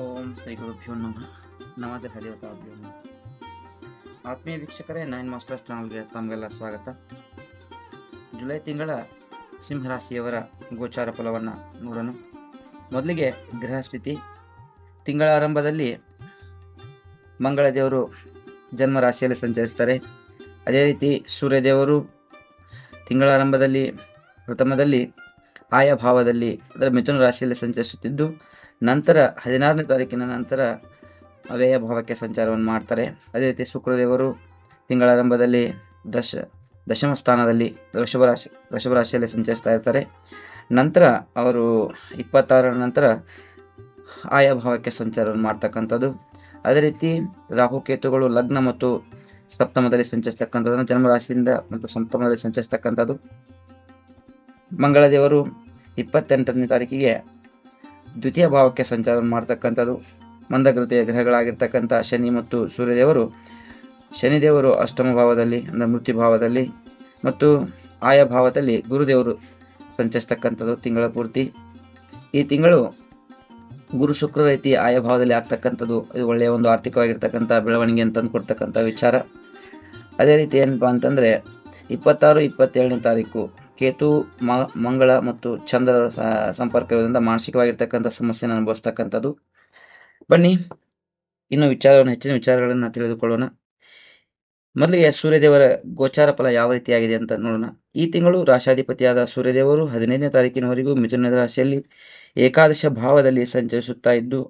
ಓಂ ಶ್ರೀ ಗುರುಭ್ಯೋ ನಮಃ. ನಮದೆ ಹರಿವತಾಭ್ಯೋ ನಮಃ. ಆತ್ಮೀಯ ವೀಕ್ಷಕರೇ, ನೈನ್ ಮಾಸ್ಟರ್ಸ್ ಚಾನಲ್ಗೆ ತಮಗೆಲ್ಲ ಸ್ವಾಗತ. ಜುಲೈ ತಿಂಗಳ ಸಿಂಹರಾಶಿಯವರ ಗೋಚಾರ ಫಲವನ್ನು ನೋಡೋಣ. ಮೊದಲಿಗೆ ಗ್ರಹ ಸ್ಥಿತಿ. ತಿಂಗಳ ಆರಂಭದಲ್ಲಿ ಮಂಗಳ ದೇವರು ಜನ್ಮ ರಾಶಿಯಲ್ಲಿ ಸಂಚರಿಸ್ತಾರೆ. ಅದೇ ರೀತಿ ಸೂರ್ಯದೇವರು ತಿಂಗಳ ಆರಂಭದಲ್ಲಿ ಪ್ರಥಮದಲ್ಲಿ ಆಯಾ ಭಾವದಲ್ಲಿ ಅಂದರೆ ಮಿಥುನ ರಾಶಿಯಲ್ಲಿ ಸಂಚರಿಸುತ್ತಿದ್ದು, ನಂತರ 16ನೇ ತಾರೀಕಿನ ನಂತರ ಅವ್ಯಯ ಭಾವಕ್ಕೆ ಸಂಚಾರವನ್ನು ಮಾಡ್ತಾರೆ. ಅದೇ ರೀತಿ ಶುಕ್ರದೇವರು ತಿಂಗಳ ಆರಂಭದಲ್ಲಿ ದಶಮ ಸ್ಥಾನದಲ್ಲಿ ವೃಷಭ ರಾಶಿಯಲ್ಲಿ ಸಂಚರಿಸ್ತಾ ಇರ್ತಾರೆ. ನಂತರ ಅವರು 26ರ ನಂತರ ಆಯಾ ಭಾವಕ್ಕೆ ಸಂಚಾರವನ್ನು ಮಾಡ್ತಕ್ಕಂಥದ್ದು. ಅದೇ ರೀತಿ ರಾಹುಕೇತುಗಳು ಲಗ್ನ ಮತ್ತು ಸಪ್ತಮದಲ್ಲಿ ಸಂಚರಿಸ್ತಕ್ಕಂಥದ್ದು, ಜನ್ಮರಾಶಿಯಿಂದ ಮತ್ತು ಸಪ್ತಮದಲ್ಲಿ ಸಂಚರಿಸ್ತಕ್ಕಂಥದ್ದು. ಮಂಗಳದೇವರು 28ನೇ ತಾರೀಕಿಗೆ ದ್ವಿತೀಯ ಭಾವಕ್ಕೆ ಸಂಚಾರವನ್ನು ಮಾಡ್ತಕ್ಕಂಥದ್ದು. ಮಂದಗತಿಯ ಗ್ರಹಗಳಾಗಿರ್ತಕ್ಕಂಥ ಶನಿ ಮತ್ತು ಸೂರ್ಯದೇವರು, ಶನಿದೇವರು ಅಷ್ಟಮ ಭಾವದಲ್ಲಿ ಅಂದರೆ ಮೃತ್ಯು ಭಾವದಲ್ಲಿ ಮತ್ತು ಆಯಾ ಭಾವದಲ್ಲಿ ಗುರುದೇವರು ಸಂಚರಿಸ್ತಕ್ಕಂಥದ್ದು ತಿಂಗಳ ಪೂರ್ತಿ. ಈ ತಿಂಗಳು ಗುರು ಶುಕ್ರ ರೀತಿ ಆಯಾ ಭಾವದಲ್ಲಿ ಆಗ್ತಕ್ಕಂಥದ್ದು ಇದು ಒಳ್ಳೆಯ ಒಂದು ಆರ್ಥಿಕವಾಗಿರ್ತಕ್ಕಂಥ ಬೆಳವಣಿಗೆಯನ್ನು ತಂದು ಕೊಡ್ತಕ್ಕಂಥ ವಿಚಾರ. ಅದೇ ರೀತಿ ಏನಪ್ಪಾ ಅಂತಂದರೆ 26, 27ನೇ ತಾರೀಕು ಕೇತು ಮಂಗಳ ಮತ್ತು ಚಂದ್ರರ ಸಂಪರ್ಕದಿಂದ ಮಾನಸಿಕವಾಗಿರ್ತಕ್ಕಂಥ ಸಮಸ್ಯೆಯನ್ನು ಅನುಭವಿಸ್ತಕ್ಕಂಥದ್ದು. ಬನ್ನಿ ಇನ್ನು ಹೆಚ್ಚಿನ ವಿಚಾರಗಳನ್ನು ತಿಳಿದುಕೊಳ್ಳೋಣ. ಮೊದಲಿಗೆ ಸೂರ್ಯದೇವರ ಗೋಚಾರ ಫಲ ಯಾವ ರೀತಿಯಾಗಿದೆ ಅಂತ ನೋಡೋಣ. ಈ ತಿಂಗಳು ರಾಶಾಧಿಪತಿಯಾದ ಸೂರ್ಯದೇವರು 15ನೇ ತಾರೀಕಿನವರೆಗೂ ಮಿಥುನ ರಾಶಿಯಲ್ಲಿ ಏಕಾದಶ ಭಾವದಲ್ಲಿ ಸಂಚರಿಸುತ್ತಾ ಇದ್ದು,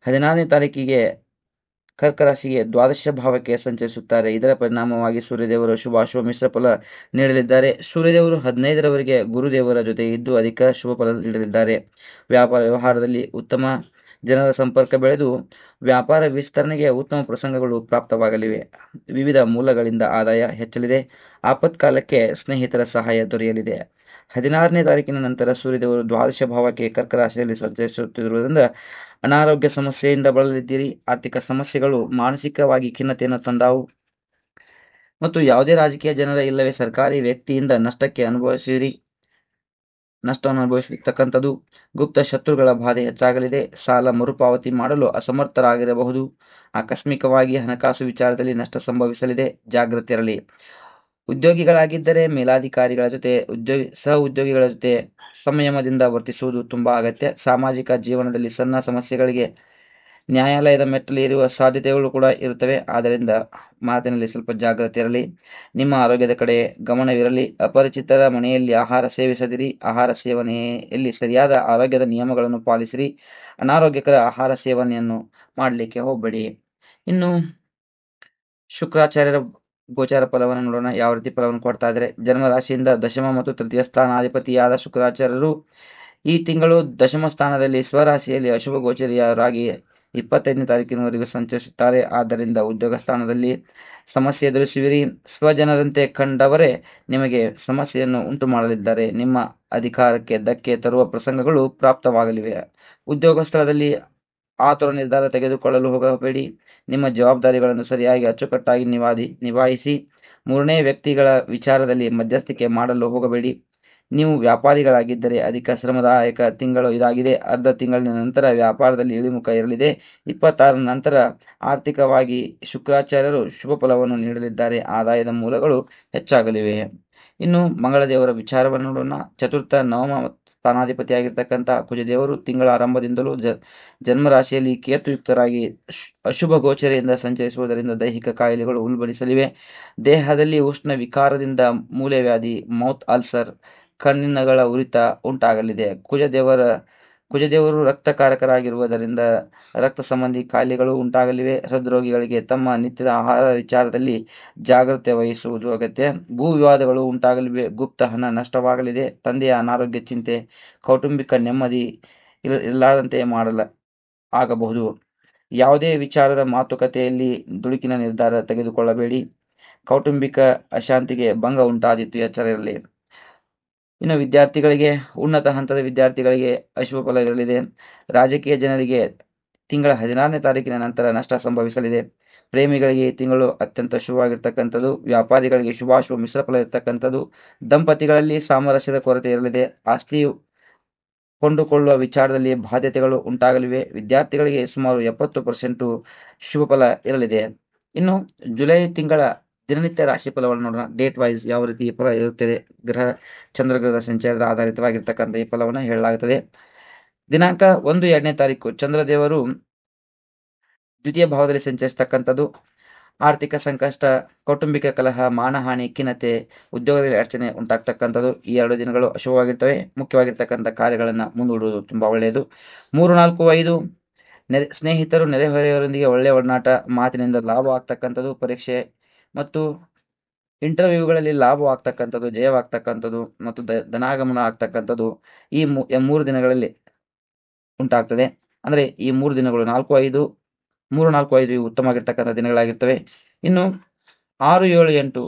16ನೇ ತಾರೀಕಿಗೆ ಕರ್ಕ ರಾಶಿಗೆ ದ್ವಾದಶ ಭಾವಕ್ಕೆ ಸಂಚರಿಸುತ್ತಾರೆ. ಇದರ ಪರಿಣಾಮವಾಗಿ ಸೂರ್ಯದೇವರು ಶುಭಾಶುಭ ಮಿಶ್ರ ಫಲ ನೀಡಲಿದ್ದಾರೆ. ಸೂರ್ಯದೇವರು 15ರವರೆಗೆ ಗುರುದೇವರ ಜೊತೆ ಇದ್ದು ಅಧಿಕ ಶುಭ ಫಲ ನೀಡಲಿದ್ದಾರೆ. ವ್ಯಾಪಾರ ವ್ಯವಹಾರದಲ್ಲಿ ಉತ್ತಮ ಜನರ ಸಂಪರ್ಕ ಬೆಳೆದು ವ್ಯಾಪಾರ ವಿಸ್ತರಣೆಗೆ ಉತ್ತಮ ಪ್ರಸಂಗಗಳು ಪ್ರಾಪ್ತವಾಗಲಿವೆ. ವಿವಿಧ ಮೂಲಗಳಿಂದ ಆದಾಯ ಹೆಚ್ಚಲಿದೆ. ಆಪತ್ಕಾಲಕ್ಕೆ ಸ್ನೇಹಿತರ ಸಹಾಯ ದೊರೆಯಲಿದೆ. 16ನೇ ತಾರೀಕಿನ ನಂತರ ಸೂರ್ಯದೇವರು ದ್ವಾದಶ ಭಾವಕ್ಕೆ ಕರ್ಕ ರಾಶಿಯಲ್ಲಿ ಸಂಚರಿಸುತ್ತಿರುವುದರಿಂದ ಅನಾರೋಗ್ಯ ಸಮಸ್ಯೆಯಿಂದ ಬಳಲಿದ್ದೀರಿ. ಆರ್ಥಿಕ ಸಮಸ್ಯೆಗಳು ಮಾನಸಿಕವಾಗಿ ಖಿನ್ನತೆಯನ್ನು ತಂದಾವು ಮತ್ತು ಯಾವುದೇ ರಾಜಕೀಯ ಜನರ ಇಲ್ಲವೇ ಸರ್ಕಾರಿ ವ್ಯಕ್ತಿಯಿಂದ ನಷ್ಟವನ್ನು ಅನುಭವಿಸತಕ್ಕಂಥದ್ದು. ಗುಪ್ತ ಶತ್ರುಗಳ ಬಾಧೆ ಹೆಚ್ಚಾಗಲಿದೆ. ಸಾಲ ಮರುಪಾವತಿ ಮಾಡಲು ಅಸಮರ್ಥರಾಗಿರಬಹುದು. ಆಕಸ್ಮಿಕವಾಗಿ ಹಣಕಾಸು ವಿಚಾರದಲ್ಲಿ ನಷ್ಟ ಸಂಭವಿಸಲಿದೆ. ಜಾಗೃತಿ ಇರಲಿ. ಉದ್ಯೋಗಿಗಳಾಗಿದ್ದರೆ ಮೇಲಾಧಿಕಾರಿಗಳ ಜೊತೆ ಸಹ ಉದ್ಯೋಗಿಗಳ ಜೊತೆ ಸಂಯಮದಿಂದ ವರ್ತಿಸುವುದು ತುಂಬಾ ಅಗತ್ಯ. ಸಾಮಾಜಿಕ ಜೀವನದಲ್ಲಿ ಸಣ್ಣ ಸಮಸ್ಯೆಗಳಿಗೆ ನ್ಯಾಯಾಲಯದ ಮೆಟ್ಟಲು ಏರುವ ಸಾಧ್ಯತೆಗಳು ಕೂಡ ಇರುತ್ತವೆ. ಆದ್ದರಿಂದ ಮಾತಿನಲ್ಲಿ ಸ್ವಲ್ಪ ಜಾಗೃತಿ ಇರಲಿ. ನಿಮ್ಮ ಆರೋಗ್ಯದ ಕಡೆ ಗಮನವಿರಲಿ. ಅಪರಿಚಿತರ ಮನೆಯಲ್ಲಿ ಆಹಾರ ಸೇವಿಸದಿರಿ. ಆಹಾರ ಸೇವನೆಯಲ್ಲಿ ಸರಿಯಾದ ಆರೋಗ್ಯದ ನಿಯಮಗಳನ್ನು ಪಾಲಿಸಿರಿ. ಅನಾರೋಗ್ಯಕರ ಆಹಾರ ಸೇವನೆಯನ್ನು ಮಾಡಲಿಕ್ಕೆ ಹೋಗಬೇಡಿ. ಇನ್ನು ಶುಕ್ರಾಚಾರ್ಯರ ಗೋಚಾರ ಫಲವನ್ನು ನೋಡೋಣ. ಯಾವ ರೀತಿ ಫಲವನ್ನು ಕೊಡ್ತಾ ಇದ್ದಾರೆ. ಜನ್ಮರಾಶಿಯಿಂದ ದಶಮ ಮತ್ತು ತೃತೀಯ ಸ್ಥಾನಾಧಿಪತಿಯಾದ ಶುಕ್ರಾಚಾರ್ಯರು ಈ ತಿಂಗಳು ದಶಮ ಸ್ಥಾನದಲ್ಲಿ ಸ್ವರಾಶಿಯಲ್ಲಿ ಅಶುಭ ಗೋಚರಿಯರಾಗಿ 25ನೇ ತಾರೀಕಿನವರೆಗೂ ಸಂಚರಿಸುತ್ತಾರೆ. ಆದ್ದರಿಂದ ಉದ್ಯೋಗ ಸ್ಥಾನದಲ್ಲಿ ಸಮಸ್ಯೆ ಎದುರಿಸುವಿರಿ. ಸ್ವಜನರಂತೆ ಕಂಡವರೇ ನಿಮಗೆ ಸಮಸ್ಯೆಯನ್ನು ಉಂಟು ಮಾಡಲಿದ್ದಾರೆ. ನಿಮ್ಮ ಅಧಿಕಾರಕ್ಕೆ ಧಕ್ಕೆ ತರುವ ಪ್ರಸಂಗಗಳು ಪ್ರಾಪ್ತವಾಗಲಿವೆ. ಉದ್ಯೋಗ ಸ್ಥಳದಲ್ಲಿ ಆತುರ ನಿರ್ಧಾರ ತೆಗೆದುಕೊಳ್ಳಲು ಹೋಗಬೇಡಿ. ನಿಮ್ಮ ಜವಾಬ್ದಾರಿಗಳನ್ನು ಸರಿಯಾಗಿ ಅಚ್ಚುಕಟ್ಟಾಗಿ ನಿಭಾಯಿಸಿ. ಮೂರನೇ ವ್ಯಕ್ತಿಗಳ ವಿಚಾರದಲ್ಲಿ ಮಧ್ಯಸ್ಥಿಕೆ ಮಾಡಲು ಹೋಗಬೇಡಿ. ನೀವು ವ್ಯಾಪಾರಿಗಳಾಗಿದ್ದರೆ ಅಧಿಕ ಶ್ರಮದಾಯಕ ತಿಂಗಳು ಇದಾಗಿದೆ. ಅರ್ಧ ತಿಂಗಳಿನ ನಂತರ ವ್ಯಾಪಾರದಲ್ಲಿ ಇಳಿಮುಖ ಇರಲಿದೆ. 26ರ ನಂತರ ಆರ್ಥಿಕವಾಗಿ ಶುಕ್ರಾಚಾರ್ಯರು ಶುಭ ಫಲವನ್ನು ನೀಡಲಿದ್ದಾರೆ. ಆದಾಯದ ಮೂಲಗಳು ಹೆಚ್ಚಾಗಲಿವೆ. ಇನ್ನು ಮಂಗಳದೇವರ ವಿಚಾರವನ್ನು ನೋಡೋಣ. ಚತುರ್ಥ ನವಮ ಸ್ಥಾನಾಧಿಪತಿಯಾಗಿರ್ತಕ್ಕಂಥ ಕುಜದೇವರು ತಿಂಗಳ ಆರಂಭದಿಂದಲೂ ಜನ್ಮರಾಶಿಯಲ್ಲಿ ಕೇತುಯುಕ್ತರಾಗಿ ಅಶುಭ ಗೋಚರಿಯಿಂದ ಸಂಚರಿಸುವುದರಿಂದ ದೈಹಿಕ ಕಾಯಿಲೆಗಳು ಉಲ್ಬಣಿಸಲಿವೆ. ದೇಹದಲ್ಲಿ ಉಷ್ಣ ವಿಕಾರದಿಂದ ಮೂಳೆವ್ಯಾಧಿ, ಮೌತ್ ಅಲ್ಸರ್, ಕಣ್ಣಿನಗಳ ಉರಿತ ಉಂಟಾಗಲಿದೆ. ಕುಜದೇವರು ರಕ್ತಕಾರಕರಾಗಿರುವುದರಿಂದ ರಕ್ತ ಸಂಬಂಧಿ ಕಾಯಿಲೆಗಳು ಉಂಟಾಗಲಿವೆ. ಹೃದ್ರೋಗಿಗಳಿಗೆ ತಮ್ಮ ನಿತ್ಯದ ಆಹಾರ ವಿಚಾರದಲ್ಲಿ ಜಾಗ್ರತೆ ವಹಿಸುವುದು ಅಗತ್ಯ. ಭೂ ವಿವಾದಗಳು ಉಂಟಾಗಲಿವೆ. ಗುಪ್ತ ಹಣ ನಷ್ಟವಾಗಲಿದೆ. ತಂದೆಯ ಅನಾರೋಗ್ಯ ಚಿಂತೆ, ಕೌಟುಂಬಿಕ ನೆಮ್ಮದಿ ಇರಲಾರದಂತೆ ಆಗಬಹುದು. ಯಾವುದೇ ವಿಚಾರದ ಮಾತುಕತೆಯಲ್ಲಿ ದುಡುಕಿನ ನಿರ್ಧಾರ ತೆಗೆದುಕೊಳ್ಳಬೇಡಿ. ಕೌಟುಂಬಿಕ ಅಶಾಂತಿಗೆ ಭಂಗ ಉಂಟಾದೀತು, ಎಚ್ಚರ ಇರಲಿ. ಇನ್ನು ವಿದ್ಯಾರ್ಥಿಗಳಿಗೆ, ಉನ್ನತ ಹಂತದ ವಿದ್ಯಾರ್ಥಿಗಳಿಗೆ ಅಶುಭ ಫಲ ಇರಲಿದೆ. ರಾಜಕೀಯ ಜನರಿಗೆ ತಿಂಗಳ 16ನೇ ತಾರೀಕಿನ ನಂತರ ನಷ್ಟ ಸಂಭವಿಸಲಿದೆ. ಪ್ರೇಮಿಗಳಿಗೆ ಈ ತಿಂಗಳು ಅತ್ಯಂತ ಶುಭವಾಗಿರ್ತಕ್ಕಂಥದ್ದು. ವ್ಯಾಪಾರಿಗಳಿಗೆ ಶುಭಾಶುಭ ಮಿಶ್ರ ಫಲ ಇರತಕ್ಕಂಥದ್ದು. ದಂಪತಿಗಳಲ್ಲಿ ಸಾಮರಸ್ಯದ ಕೊರತೆ ಇರಲಿದೆ. ಆಸ್ತಿ ಕೊಂಡುಕೊಳ್ಳುವ ವಿಚಾರದಲ್ಲಿ ಬಾಧ್ಯತೆಗಳು ಉಂಟಾಗಲಿವೆ. ವಿದ್ಯಾರ್ಥಿಗಳಿಗೆ ಸುಮಾರು 70% ಶುಭ ಫಲ ಇರಲಿದೆ. ಇನ್ನು ಜುಲೈ ತಿಂಗಳ ದಿನನಿತ್ಯ ರಾಶಿ ಫಲವನ್ನು ನೋಡೋಣ. ಡೇಟ್ ವೈಸ್ ಯಾವ ರೀತಿ ಫಲ ಇರುತ್ತದೆ, ಚಂದ್ರಗ್ರಹದ ಸಂಚಾರದ ಆಧಾರಿತವಾಗಿರ್ತಕ್ಕಂಥ ಈ ಫಲವನ್ನು ಹೇಳಲಾಗುತ್ತದೆ. ದಿನಾಂಕ 1-2ನೇ ತಾರೀಕು ಚಂದ್ರದೇವರು ದ್ವಿತೀಯ ಭಾವದಲ್ಲಿ ಸಂಚರಿಸತಕ್ಕಂಥದ್ದು. ಆರ್ಥಿಕ ಸಂಕಷ್ಟ, ಕೌಟುಂಬಿಕ ಕಲಹ, ಮಾನಹಾನಿ, ಖಿನ್ನತೆ, ಉದ್ಯೋಗದಲ್ಲಿ ಅಡಚಣೆ ಉಂಟಾಗ್ತಕ್ಕಂಥದ್ದು. ಈ 2 ದಿನಗಳು ಅಶುಭವಾಗಿರ್ತವೆ. ಮುಖ್ಯವಾಗಿರ್ತಕ್ಕಂಥ ಕಾರ್ಯಗಳನ್ನು ಮುಂದೂಡುವುದು ತುಂಬಾ ಒಳ್ಳೆಯದು. 3, 4, 5 ಸ್ನೇಹಿತರು, ನೆರೆಹೊರೆಯವರೊಂದಿಗೆ ಒಳ್ಳೆಯ ಒಡನಾಟ, ಮಾತಿನಿಂದ ಲಾಭ ಆಗ್ತಕ್ಕಂಥದ್ದು. ಪರೀಕ್ಷೆ ಮತ್ತು ಇಂಟರ್ವ್ಯೂಗಳಲ್ಲಿ ಲಾಭವಾಗ್ತಕ್ಕಂಥದ್ದು, ಜಯವಾಗ್ತಕ್ಕಂಥದ್ದು ಮತ್ತು ಧನಾಗಮನ ಆಗ್ತಕ್ಕಂಥದ್ದು ಈ 3 ದಿನಗಳಲ್ಲಿ ಉಂಟಾಗ್ತದೆ. ಅಂದ್ರೆ ಈ 3 ದಿನಗಳು 4, 5 3, 4, 5 ಇವು ಉತ್ತಮವಾಗಿರ್ತಕ್ಕಂಥ ದಿನಗಳಾಗಿರ್ತವೆ. ಇನ್ನು 6, 7, 8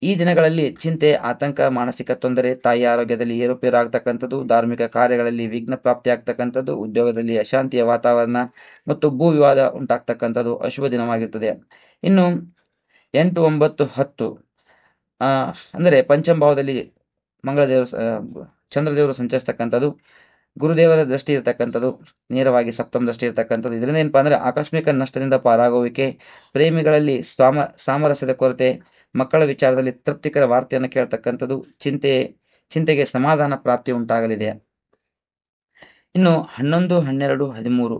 ಈ ದಿನಗಳಲ್ಲಿ ಚಿಂತೆ, ಆತಂಕ, ಮಾನಸಿಕ ತೊಂದರೆ, ತಾಯಿಯ ಆರೋಗ್ಯದಲ್ಲಿ ಏರುಪೇರು ಆಗ್ತಕ್ಕಂಥದ್ದು, ಧಾರ್ಮಿಕ ಕಾರ್ಯಗಳಲ್ಲಿ ವಿಘ್ನ ಪ್ರಾಪ್ತಿ ಆಗ್ತಕ್ಕಂಥದ್ದು, ಉದ್ಯೋಗದಲ್ಲಿ ಅಶಾಂತಿಯ ವಾತಾವರಣ ಮತ್ತು ಭೂ ವಿವಾದ ಉಂಟಾಗ್ತಕ್ಕಂಥದ್ದು ಅಶುಭ ದಿನವಾಗಿರ್ತದೆ. ಇನ್ನು 8, 9, 10 ಅಂದರೆ ಪಂಚಮ ಭಾವದಲ್ಲಿ ಚಂದ್ರದೇವರು ಸಂಚರಿಸ್ತಕ್ಕಂಥದ್ದು, ಗುರುದೇವರ ದೃಷ್ಟಿ ಇರ್ತಕ್ಕಂಥದ್ದು, ನೇರವಾಗಿ ಸಪ್ತಮ ದೃಷ್ಟಿ ಇರ್ತಕ್ಕಂಥದ್ದು. ಇದರಿಂದ ಏನಪ್ಪಾ ಅಂದ್ರೆ ಆಕಸ್ಮಿಕ ನಷ್ಟದಿಂದ ಪಾರಾಗುವಿಕೆ, ಪ್ರೇಮಿಗಳಲ್ಲಿ ಸಾಮರಸ್ಯದ ಕೊರತೆ, ಮಕ್ಕಳ ವಿಚಾರದಲ್ಲಿ ತೃಪ್ತಿಕರ ವಾರ್ತೆಯನ್ನು ಕೇಳ್ತಕ್ಕಂಥದ್ದು, ಚಿಂತೆಗೆ ಸಮಾಧಾನ ಪ್ರಾಪ್ತಿ ಉಂಟಾಗಲಿದೆ. ಇನ್ನು 11, 12, 13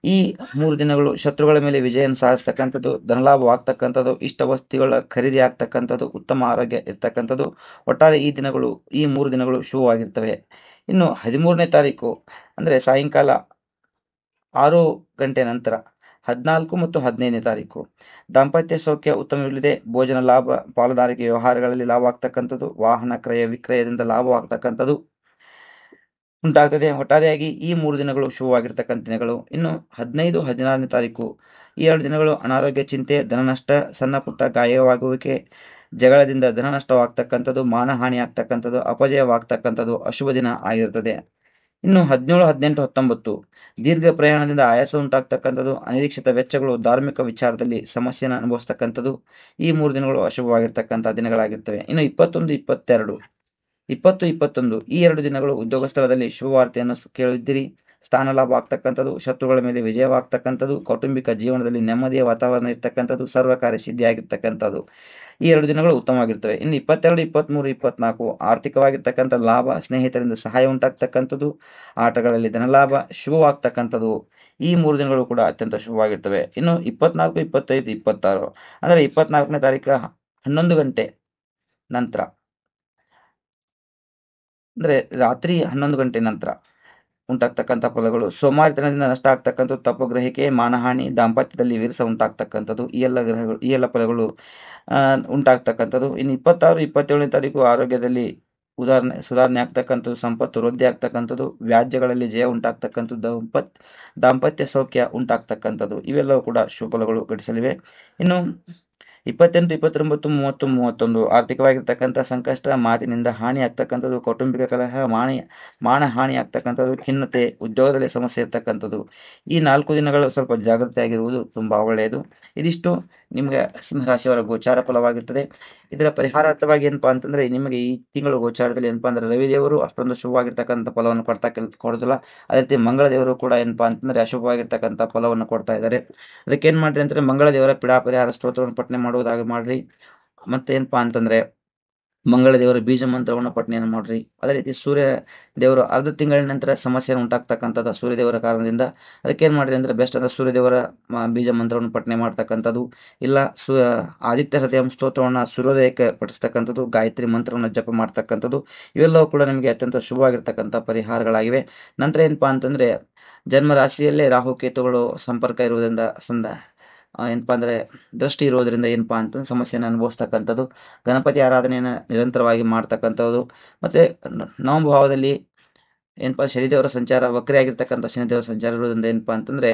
ಈ 3 ದಿನಗಳು ಶತ್ರುಗಳ ಮೇಲೆ ವಿಜಯವನ್ನು ಸಾಧಿಸ್ತಕ್ಕಂಥದ್ದು, ಧನಲಾಭವಾಗ್ತಕ್ಕಂಥದ್ದು, ಇಷ್ಟ ವಸ್ತುಗಳ ಖರೀದಿ ಆಗ್ತಕ್ಕಂಥದ್ದು, ಉತ್ತಮ ಆರೋಗ್ಯ ಇರ್ತಕ್ಕಂಥದ್ದು. ಒಟ್ಟಾರೆ ಈ 3 ದಿನಗಳು ಶುಭವಾಗಿರ್ತವೆ. ಇನ್ನು 13ನೇ ತಾರೀಕು ಅಂದ್ರೆ ಸಾಯಂಕಾಲ 6 ಗಂಟೆ ನಂತರ 14 ಮತ್ತು 15ನೇ ತಾರೀಕು ದಾಂಪತ್ಯ ಸೌಖ್ಯ ಉತ್ತಮವಿರಲಿದೆ. ಭೋಜನ ಲಾಭ, ಪಾಲುದಾರಿಕೆ ವ್ಯವಹಾರಗಳಲ್ಲಿ ಲಾಭ ಆಗ್ತಕ್ಕಂಥದ್ದು, ವಾಹನ ಕ್ರಯ ವಿಕ್ರಯದಿಂದ ಲಾಭವಾಗ್ತಕ್ಕಂಥದ್ದು ಉಂಟಾಗ್ತದೆ. ಒಟ್ಟಾರೆಯಾಗಿ ಈ 3 ದಿನಗಳು ಶುಭವಾಗಿರ್ತಕ್ಕಂಥ ದಿನಗಳು. ಇನ್ನು 15, 16ನೇ ತಾರೀಕು ಈ 2 ದಿನಗಳು ಅನಾರೋಗ್ಯ, ಚಿಂತೆ, ಧನನಷ್ಟ, ಸಣ್ಣ ಪುಟ್ಟ ಗಾಯವಾಗುವಿಕೆ, ಜಗಳದಿಂದ ಧನನಷ್ಟವಾಗ್ತಕ್ಕಂಥದ್ದು, ಮಾನಹಾನಿ ಆಗ್ತಕ್ಕಂಥದ್ದು, ಅಪಜಯವಾಗ್ತಕ್ಕಂಥದ್ದು ಅಶುಭ ದಿನ ಆಗಿರ್ತದೆ. ಇನ್ನು 17, 18, 19 ದೀರ್ಘ ಪ್ರಯಾಣದಿಂದ ಆಯಾಸ ಉಂಟಾಗ್ತಕ್ಕಂಥದ್ದು, ಅನಿರೀಕ್ಷಿತ ವೆಚ್ಚಗಳು, ಧಾರ್ಮಿಕ ವಿಚಾರದಲ್ಲಿ ಸಮಸ್ಯೆಯನ್ನು ಅನುಭವಿಸ್ತಕ್ಕಂಥದ್ದು ಈ 3 ದಿನಗಳು ಅಶುಭವಾಗಿರ್ತಕ್ಕಂಥ ದಿನಗಳಾಗಿರ್ತವೆ. ಇನ್ನು 21, 22 20, 21 ಈ 2 ದಿನಗಳು ಉದ್ಯೋಗ ಸ್ಥಳದಲ್ಲಿ ಶುಭವಾರ್ತೆಯನ್ನು ಕೇಳಿದ್ದೀರಿ. ಸ್ಥಾನ ಲಾಭ ಆಗ್ತಕ್ಕಂಥದ್ದು, ಶತ್ರುಗಳ ಮೇಲೆ ವಿಜಯವಾಗ್ತಕ್ಕಂಥದ್ದು, ಕೌಟುಂಬಿಕ ಜೀವನದಲ್ಲಿ ನೆಮ್ಮದಿಯ ವಾತಾವರಣ ಇರ್ತಕ್ಕಂಥದ್ದು, ಸರ್ವಕಾರ್ಯ ಸಿದ್ಧಿಯಾಗಿರ್ತಕ್ಕಂಥದ್ದು ಈ 2 ದಿನಗಳು ಉತ್ತಮವಾಗಿರ್ತವೆ. ಇನ್ನು 22, 23, 24 ಆರ್ಥಿಕವಾಗಿರ್ತಕ್ಕಂಥ ಲಾಭ, ಸ್ನೇಹಿತರಿಂದ ಸಹಾಯ ಉಂಟಾಗ್ತಕ್ಕಂಥದ್ದು, ಆಟಗಳಲ್ಲಿ ಧನಲಾಭ, ಶುಭವಾಗ್ತಕ್ಕಂಥದ್ದು ಈ 3 ದಿನಗಳು ಕೂಡ ಅತ್ಯಂತ ಶುಭವಾಗಿರ್ತವೆ. ಇನ್ನು 24, 25, 26 ಅಂದರೆ 24ನೇ ತಾರೀಕು 11 ಗಂಟೆ ನಂತರ ಅಂದ್ರೆ ರಾತ್ರಿ 11 ಗಂಟೆ ನಂತರ ಉಂಟಾಗ್ತಕ್ಕಂಥ ಫಲಗಳು. ಸೋಮಾರಿತನದಿಂದ ನಷ್ಟ ಆಗ್ತಕ್ಕಂಥದ್ದು, ತಪ್ಪು ಗ್ರಹಿಕೆ, ಮಾನಹಾನಿ, ದಾಂಪತ್ಯದಲ್ಲಿ ವಿರಸ ಉಂಟಾಗ್ತಕ್ಕಂಥದ್ದು ಈ ಎಲ್ಲ ಫಲಗಳು ಉಂಟಾಗ್ತಕ್ಕಂಥದ್ದು. ಇನ್ನು 26, 27ನೇ ತಾರೀಕು ಆರೋಗ್ಯದಲ್ಲಿ ಸುಧಾರಣೆ ಆಗ್ತಕ್ಕಂಥದ್ದು, ಸಂಪತ್ತು ವೃದ್ಧಿ ಆಗ್ತಕ್ಕಂಥದ್ದು, ವ್ಯಾಜ್ಯಗಳಲ್ಲಿ ಜಯ ಉಂಟಾಗ್ತಕ್ಕಂಥದ್ದು, ದಾಂಪತ್ಯ ಸೌಖ್ಯ ಉಂಟಾಗ್ತಕ್ಕಂಥದ್ದು ಇವೆಲ್ಲವೂ ಕೂಡ ಶುಭ ಫಲಗಳು ಘಟಿಸಲಿವೆ. ಇನ್ನು 28, 29, 30, 31 ಆರ್ಥಿಕವಾಗಿರ್ತಕ್ಕಂಥ ಸಂಕಷ್ಟ, ಮಾತಿನಿಂದ ಹಾನಿ ಆಗ್ತಕ್ಕಂಥದ್ದು, ಕೌಟುಂಬಿಕ ಕಲಹ, ಮಾನಹಾನಿ ಆಗ್ತಕ್ಕಂಥದ್ದು, ಖಿನ್ನತೆ, ಉದ್ಯೋಗದಲ್ಲಿ ಸಮಸ್ಯೆ ಇರ್ತಕ್ಕಂಥದ್ದು ಈ 4 ದಿನಗಳು ಸ್ವಲ್ಪ ಜಾಗೃತಿಯಾಗಿರುವುದು ತುಂಬಾ ಒಳ್ಳೆಯದು. ಇದಿಷ್ಟು ನಿಮಗೆ ಸಿಂಹರಾಶಿಯವರ ಗೋಚಾರ ಫಲವಾಗಿರ್ತದೆ. ಇದರ ಪರಿಹಾರಾರ್ಥವಾಗಿ ಏನಪ್ಪಾ ಅಂತಂದ್ರೆ ನಿಮಗೆ ಈ ತಿಂಗಳು ಗೋಚಾರದಲ್ಲಿ ಏನಪ್ಪಾ ಅಂದ್ರೆ ರವಿದೇವರು ಅಷ್ಟೊಂದು ಶುಭವಾಗಿರ್ತಕ್ಕಂಥ ಫಲವನ್ನು ಕೊಡೋದಿಲ್ಲ. ಅದೇ ರೀತಿ ಮಂಗಳ ದೇವರು ಕೂಡ ಏನಪ್ಪಾ ಅಂತಂದ್ರೆ ಅಶುಭವಾಗಿರ್ತಕ್ಕಂಥ ಫಲವನ್ನು ಕೊಡ್ತಾ ಇದ್ದಾರೆ. ಅದಕ್ಕೆ ಏನ್ ಮಾಡ್ರಿ ಅಂತಂದ್ರೆ ಮಂಗಳ ದೇವರ ಪಿಡಾ ಪರಿಹಾರ ಸ್ತೋತ್ರವನ್ನು ಪಠನೆ ಮಾಡುವುದಾಗಿ ಮಾಡ್ರಿ. ಮತ್ತೆ ಏನಪ್ಪಾ ಅಂತಂದ್ರೆ ಮಂಗಳ ದೇವರ ಬೀಜ ಮಂತ್ರವನ್ನು ಪಠನೆಯನ್ನು ಮಾಡ್ರಿ. ಅದೇ ರೀತಿ ಸೂರ್ಯ ದೇವರು ಅರ್ಧ ತಿಂಗಳಿನ ನಂತರ ಸಮಸ್ಯೆ ಉಂಟಾಗ್ತಕ್ಕಂಥದ್ದು ಸೂರ್ಯ ದೇವರ ಕಾರಣದಿಂದ. ಅದಕ್ಕೆ ಏನ್ ಮಾಡ್ರಿ ಅಂದ್ರೆ ಬೆಸ್ಟ್ ಅಂದ್ರೆ ಸೂರ್ಯ ದೇವರ ಬೀಜ ಮಂತ್ರವನ್ನು ಪಠನೆ ಮಾಡ್ತಕ್ಕಂಥದ್ದು, ಇಲ್ಲ ಆದಿತ್ಯ ಹೃದಯ ಸ್ತೋತ್ರವನ್ನು ಸೂರ್ಯೋದಯಕ್ಕೆ ಪಠಿಸ್ತಕ್ಕಂಥದ್ದು, ಗಾಯತ್ರಿ ಮಂತ್ರವನ್ನು ಜಪ ಮಾಡ್ತಕ್ಕಂಥದ್ದು ಇವೆಲ್ಲವೂ ಕೂಡ ನಿಮಗೆ ಅತ್ಯಂತ ಶುಭವಾಗಿರ್ತಕ್ಕಂಥ ಪರಿಹಾರಗಳಾಗಿವೆ. ನಂತರ ಏನಪ್ಪಾ ಅಂತಂದ್ರೆ ಜನ್ಮ ರಾಶಿಯಲ್ಲೇ ರಾಹು ಕೇತುಗಳು ಸಂಪರ್ಕ ಇರುವುದರಿಂದ ಏನಪ್ಪಾ ಅಂದ್ರೆ ದೃಷ್ಟಿ ಇರೋದ್ರಿಂದ ಏನಪ್ಪಾ ಅಂತ ಸಮಸ್ಯೆಯನ್ನು ಅನುಭವಿಸ್ತಕ್ಕಂಥದ್ದು, ಗಣಪತಿ ಆರಾಧನೆಯನ್ನು ನಿರಂತರವಾಗಿ ಮಾಡ್ತಕ್ಕಂಥದ್ದು, ಮತ್ತೆ ನವಮ ಭಾವದಲ್ಲಿ ಏನಪ್ಪಾ ಶನಿದೇವರ ಸಂಚಾರ ವಕ್ರಿಯಾಗಿರ್ತಕ್ಕಂಥ ಶನಿದೇವರ ಸಂಚಾರ ಇರೋದ್ರಿಂದ ಏನಪ್ಪಾ ಅಂತಂದ್ರೆ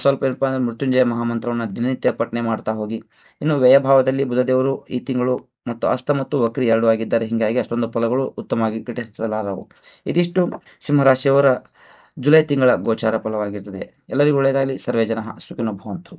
ಸ್ವಲ್ಪ ಏನಪ್ಪಾ ಅಂದ್ರೆ ಮೃತ್ಯುಂಜಯ ಮಹಾಮಂತ್ರವನ್ನು ದಿನನಿತ್ಯ ಪಠನೆ ಮಾಡ್ತಾ ಹೋಗಿ. ಇನ್ನು ವ್ಯಯಭಾವದಲ್ಲಿ ಬುಧದೇವರು ಈ ತಿಂಗಳು ಮತ್ತು ಅಸ್ತ ಮತ್ತು ವಕ್ರಿ 2 ಆಗಿದ್ದಾರೆ. ಹೀಗಾಗಿ ಅಷ್ಟೊಂದು ಫಲಗಳು ಉತ್ತಮವಾಗಿ ಘಟಿಸಲಾರವು. ಇದಿಷ್ಟು ಸಿಂಹರಾಶಿಯವರ ಜುಲೈ ತಿಂಗಳ ಗೋಚಾರ ಫಲವಾಗಿರ್ತದೆ. ಎಲ್ಲರಿಗೂ ಒಳ್ಳೆಯದಾಗಲಿ. ಸರ್ವೇ ಜನ ಸುಖಿನೋ ಭವಂತು.